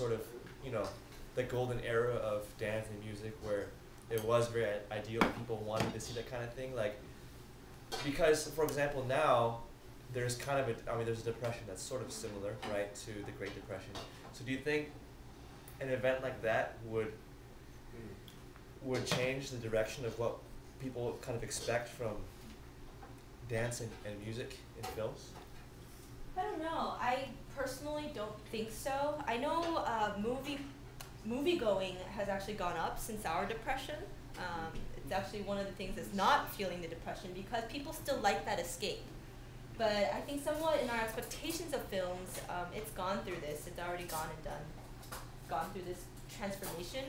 sort of, you know, the golden era of dance and music where it was very ideal and people wanted to see that kind of thing. Like, because, for example, now there's kind of there's a depression that's sort of similar, right, to the Great Depression. So do you think an event like that would change the direction of what people kind of expect from dance and music in films? I don't know. I personally don't think so. I know movie going has actually gone up since our depression. It's actually one of the things that's not fueling the depression because people still like that escape. But I think somewhat in our expectations of films, it's gone through this. It's already gone through this transformation.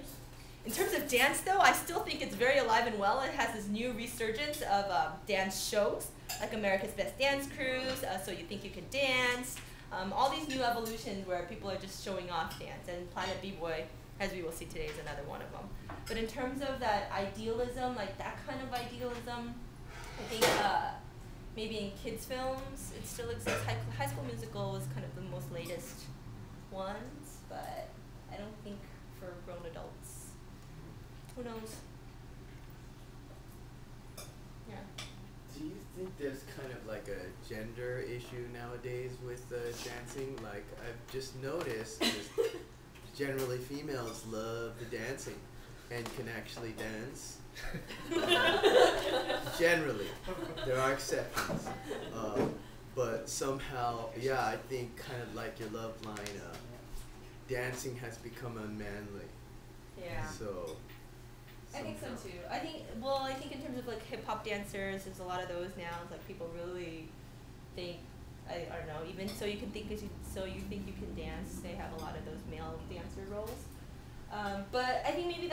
In terms of dance, though, I still think it's very alive and well. It has this new resurgence of dance shows, like America's Best Dance Crews, So You Think You Can Dance, all these new evolutions where people are just showing off dance. And Planet B-Boy, as we will see today, is another one of them. But in terms of that idealism, like that kind of idealism, I think maybe in kids' films it still exists. High School Musical is kind of the most latest ones, but I don't think for grown adults. Who knows? Yeah. Do you think there's kind of like a gender issue nowadays with dancing? Like, I've just noticed just generally females love the dancing and can actually dance. Generally, there are exceptions. But somehow, yeah, I think kind of like your love line, dancing has become unmanly. Yeah. So. I think so too. I think in terms of like hip hop dancers, there's a lot of those now. It's like people really think, I don't know, even So You Think You Can Dance, they have a lot of those male dancer roles. But I think maybe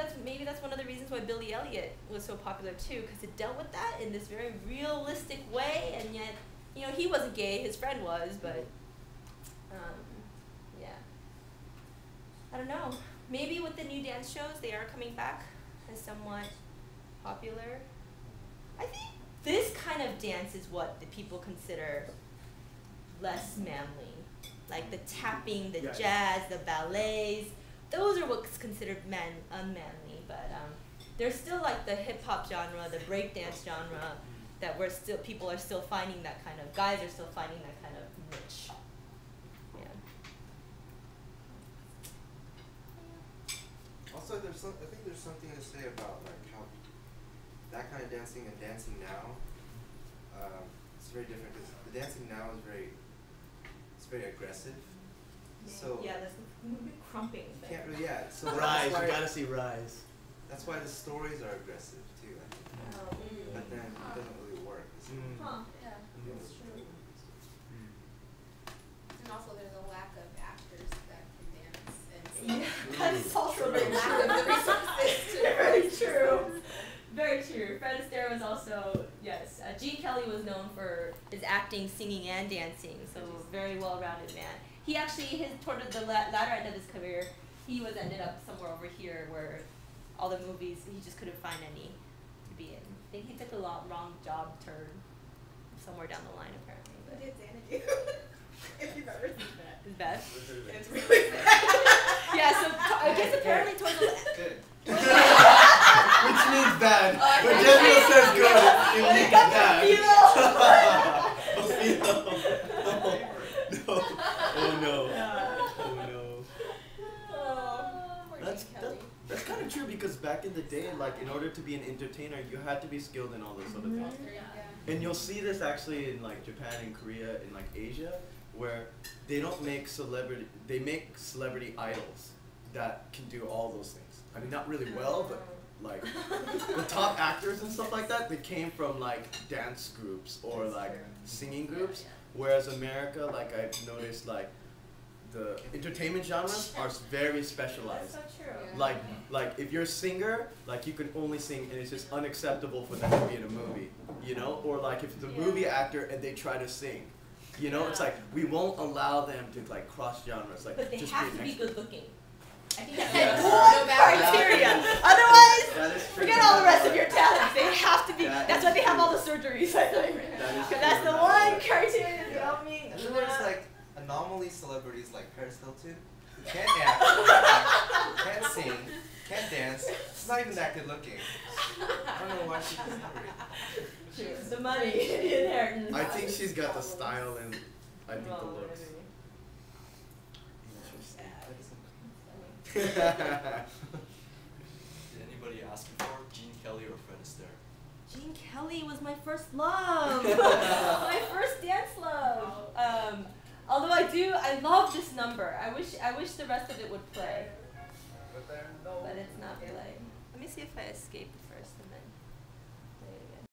that's one of the reasons why Billy Elliot was so popular too, because it dealt with that in this very realistic way, and yet, you know, he wasn't gay, his friend was, but yeah. I don't know. Maybe with the new dance shows, they are coming back as somewhat popular. I think this kind of dance is what the people consider less manly. Like the tapping, the jazz, the ballets. Those are what's considered unmanly, but there's still like the hip hop genre, the breakdance genre, that people are still finding that kind of, guys are still finding that kind of niche. Yeah. Also, I think there's something to say about like how that kind of dancing and dancing now, it's very different because the dancing now is very aggressive. So yeah, there's crumping. Can't really, yeah. So Rise, you gotta see Rise. That's why the stories are aggressive too, I think. But then it doesn't really work. Huh, yeah, that's true. And also there's a lack of actors that can dance. And that's also very lack of the resources to very true. Very true. Fred Astaire was also, yes. Gene Kelly was known for his acting, singing, and dancing, so very well-rounded man. He actually, toward the latter end of his career, he ended up somewhere over here where all the movies, he just couldn't find any to be in. I think he took a wrong job turn somewhere down the line, apparently. But it's Xanadu. If you've ever seen that. It's bad? It's really bad. Yeah, so I guess apparently towards the... Good. Which means bad. But General says good. It means bad. No. Oh no. Oh no. That's kind of true because back in the day, like in order to be an entertainer, you had to be skilled in all those sort of things. And you'll see this actually in like Japan and Korea and like Asia, where they don't make they make celebrity idols that can do all those things. I mean, not really well, but like the top actors and stuff like that, they came from like dance groups or like singing groups. Whereas America, like I've noticed, like the entertainment genres are very specialized. That's so true. Like if you're a singer, like you can only sing, and it's just unacceptable for them to be in a movie, you know? Or like if it's a movie actor and they try to sing, you know? It's like we won't allow them to like cross genres. Like, but they just have be to be good looking. I think Yes. that's one criteria. Otherwise, forget all the rest of your talents. They have to be. That's why they have all the surgeries, I think. Because that's the one criteria to help me. And then there's like anomaly celebrities like Paris Hilton who can't act. can't dance. She's not even that good looking. I don't know why she's celebrity. The money, the inheritance. I think she's got the style and I think the looks. Did anybody ask before? Gene Kelly or Fred Astaire? Gene Kelly was my first love. My first dance love. Although I love this number. I wish the rest of it would play. But it's not playing. Let me see if I escape.